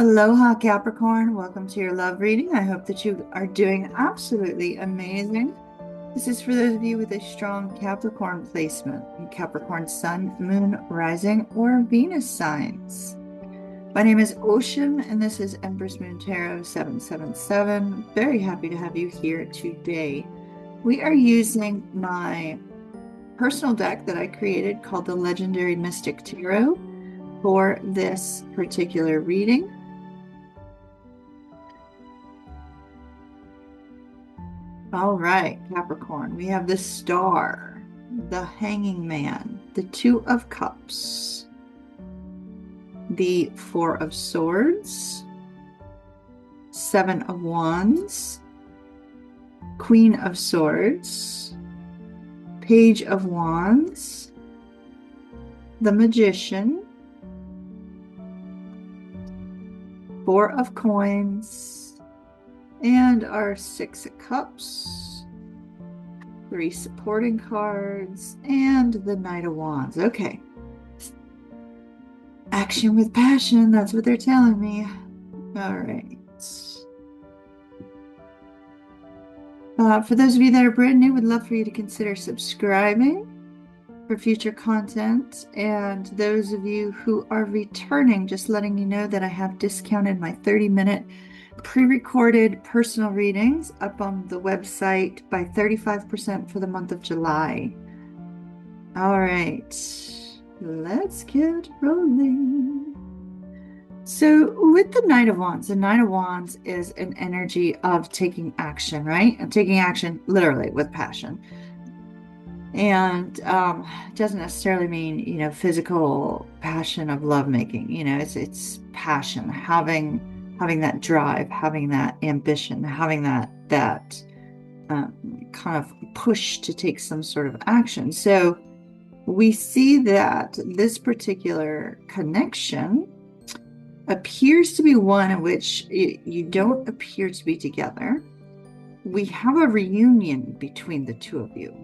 Aloha, Capricorn. Welcome to your love reading. I hope that you are doing absolutely amazing. This is for those of you with a strong Capricorn placement in Capricorn Sun, Moon, Rising, or Venus signs. My name is Ocean, and this is Empress Moon Tarot 777. Very happy to have you here today. We are using my personal deck that I created called the Legendary Mystic Tarot for this particular reading. All right, Capricorn, we have the Star, the Hanging Man, the Two of Cups, the Four of Swords, Seven of Wands, Queen of Swords, Page of Wands, the Magician, Four of Coins, and our Six of Cups, three supporting cards, and the Knight of Wands. Okay. Action with passion, that's what they're telling me. All right. For those of you that are brand new, would love for you to consider subscribing for future content. And those of you who are returning, just letting you know that I have discounted my 30-minute pre-recorded personal readings up on the website by 35% for the month of July. All right, let's get rolling. So with the Knight of Wands, the Knight of Wands is an energy of taking action, right? And taking action literally with passion. And it doesn't necessarily mean, physical passion of lovemaking. It's passion, having that drive, having that ambition, having that kind of push to take some sort of action. So we see that this particular connection appears to be one in which you don't appear to be together. We have a reunion between the two of you.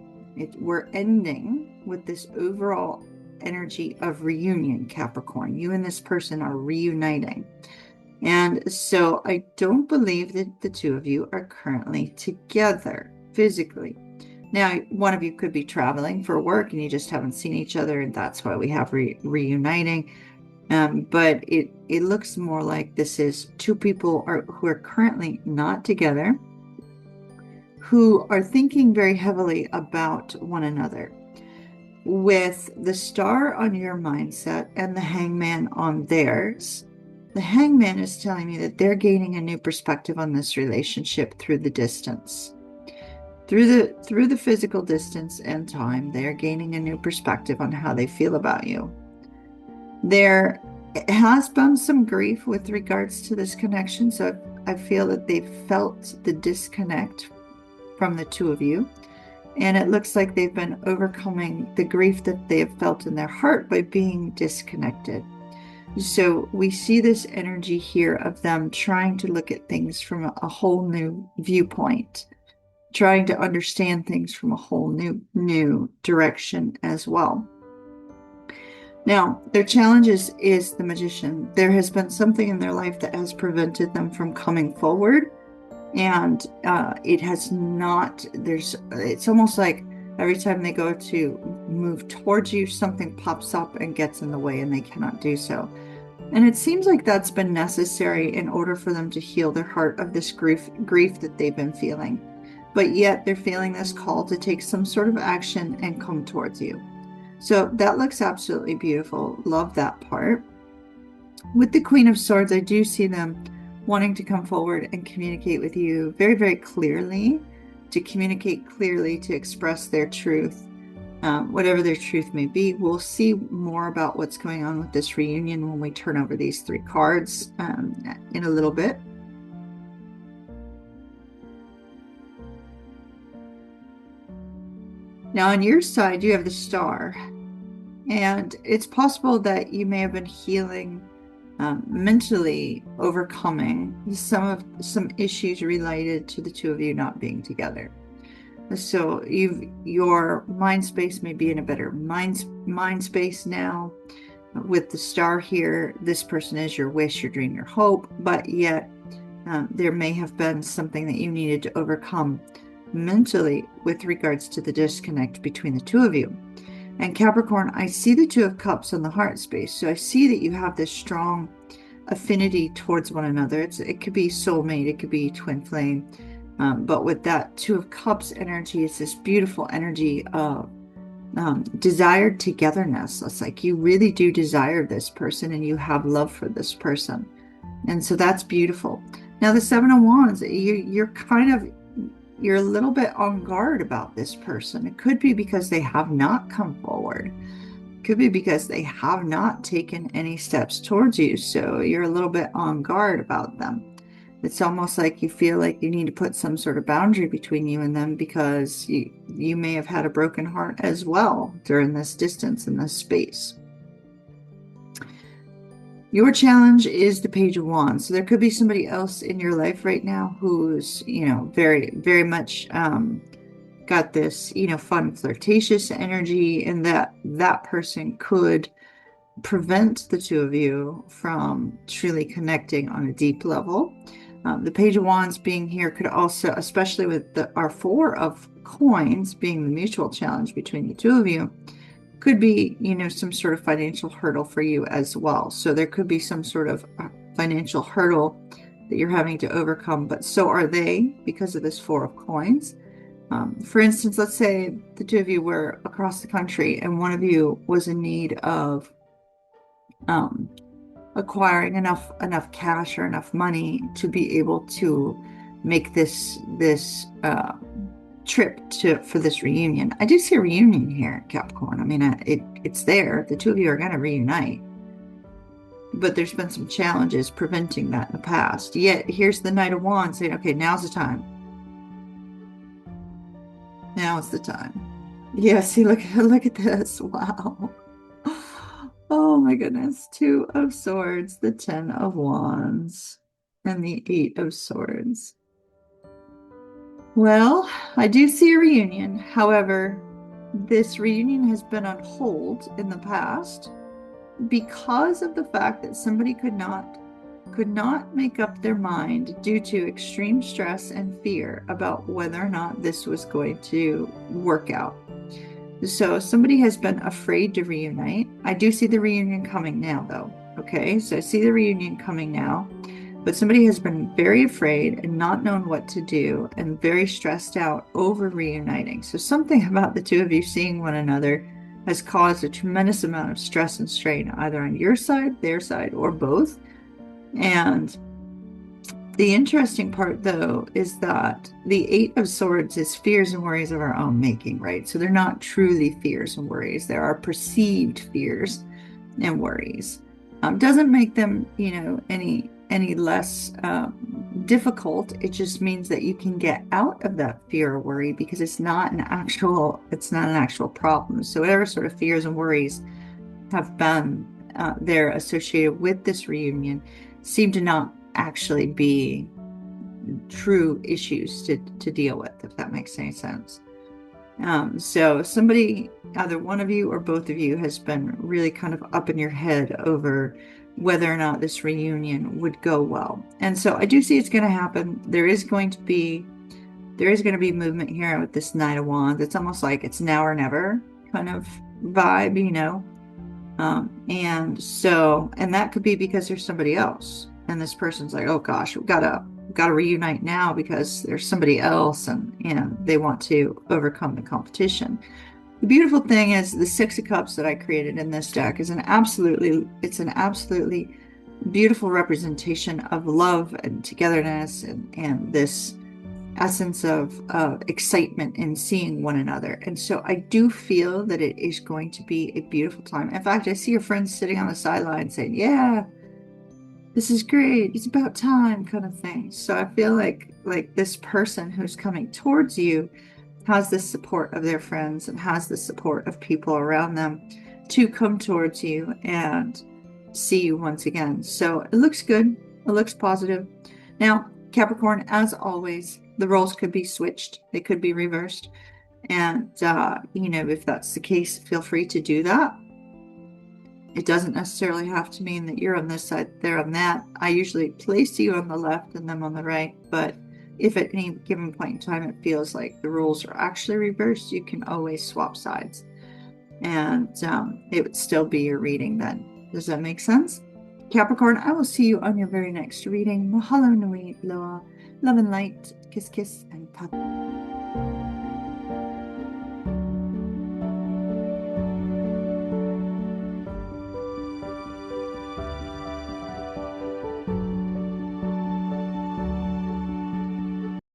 We're ending with this overall energy of reunion, Capricorn. You and this person are reuniting. And so I don't believe that the two of you are currently together physically. Now, one of you could be traveling for work and you just haven't seen each other, and that's why we have reuniting. But it looks more like this is two people who are currently not together, who are thinking very heavily about one another. With the Star on your mindset and the Hangman on theirs, the Hangman is telling me that they're gaining a new perspective on this relationship through the distance. Through the physical distance and time, they're gaining a new perspective on how they feel about you. There has been some grief with regards to this connection, so I feel that they've felt the disconnect from the two of you. And it looks like they've been overcoming the grief that they have felt in their heart by being disconnected. So we see this energy here of them trying to look at things from a whole new viewpoint, trying to understand things from a whole new direction as well. Now, their challenge is the Magician. There has been something in their life that has prevented them from coming forward. And it has not, it's almost like every time they go to move towards you, something pops up and gets in the way and they cannot do so. And it seems like that's been necessary in order for them to heal their heart of this grief that they've been feeling. But yet they're feeling this call to take some sort of action and come towards you. So that looks absolutely beautiful. Love that part. With the Queen of Swords, I do see them wanting to come forward and communicate with you very, very clearly, to communicate clearly, to express their truth, whatever their truth may be. We'll see more about what's going on with this reunion when we turn over these three cards in a little bit. Now on your side, you have the Star, and it's possible that you may have been healing, mentally overcoming some issues related to the two of you not being together. So your mind space may be in a better mind space now. with the star here, this person is your wish, your dream, your hope, but yet there may have been something that you needed to overcome mentally with regards to the disconnect between the two of you. And Capricorn, I see the Two of Cups on the heart space. So I see that you have this strong affinity towards one another. It could be soulmate, it could be twin flame. But with that Two of Cups energy, it's this beautiful energy of desired togetherness. It's like you really do desire this person and you have love for this person. And so that's beautiful. Now the Seven of Wands, you're a little bit on guard about this person. It could be because they have not come forward. It could be because they have not taken any steps towards you. So you're a little bit on guard about them. It's almost like you feel like you need to put some sort of boundary between you and them because you may have had a broken heart as well during this distance in this space. Your challenge is the Page of Wands. So there could be somebody else in your life right now who's, very, very much got this, fun, flirtatious energy, and that person could prevent the two of you from truly connecting on a deep level. The Page of Wands being here could also, especially with our Four of Coins being the mutual challenge between the two of you, could be, some sort of financial hurdle for you as well. So there could be some sort of financial hurdle that you're having to overcome, but so are they because of this Four of Coins. For instance, let's say the two of you were across the country and one of you was in need of acquiring enough cash or enough money to be able to make this trip for this reunion. I do see a reunion here, Capricorn. I mean, it's there. The two of you are going to reunite, but there's been some challenges preventing that in the past. Yet here's the Knight of Wands saying, okay, now's the time. Now is the time. Yeah, see, look at this. Wow. Oh my goodness. Two of Swords, the 10 of Wands, and the 8 of Swords. Well, I do see a reunion. However, this reunion has been on hold in the past because of the fact that somebody could not make up their mind due to extreme stress and fear about whether or not this was going to work out. So somebody has been afraid to reunite. I do see the reunion coming now, though. Okay, so I see the reunion coming now. But somebody has been very afraid and not known what to do and very stressed out over reuniting. So something about the two of you seeing one another has caused a tremendous amount of stress and strain, either on your side, their side, or both. And the interesting part, though, is that the 8 of Swords is fears and worries of our own making, right? So they're not truly fears and worries. There are perceived fears and worries. Doesn't make them, any less difficult. It just means that you can get out of that fear or worry because it's not an actual problem. So whatever sort of fears and worries have been there associated with this reunion seem to not actually be true issues to deal with, if that makes any sense. So somebody, either one of you or both of you, has been really kind of up in your head over whether or not this reunion would go well. And so I do see it's going to happen. There is going to be movement here with this Knight of Wands. It's almost like it's now or never kind of vibe, and that could be because there's somebody else, and this person's like, oh gosh, we've got to reunite now because there's somebody else, and they want to overcome the competition. The beautiful thing is the 6 of Cups that I created in this deck is an absolutely beautiful representation of love and togetherness and this essence of excitement in seeing one another. And so I do feel that it is going to be a beautiful time. In fact, I see your friends sitting on the sideline saying, yeah, this is great, it's about time, kind of thing. So I feel like this person who's coming towards you has the support of their friends and has the support of people around them to come towards you and see you once again. So it looks good. It looks positive. Now, Capricorn, as always, the roles could be switched. They could be reversed. And, if that's the case, feel free to do that. It doesn't necessarily have to mean that you're on this side, they're on that. I usually place you on the left and them on the right, but if at any given point in time it feels like the rules are actually reversed, you can always swap sides. And it would still be your reading then. Does that make sense? Capricorn, I will see you on your very next reading. Mahalo nui loa. Love and light. Kiss, kiss, and pop.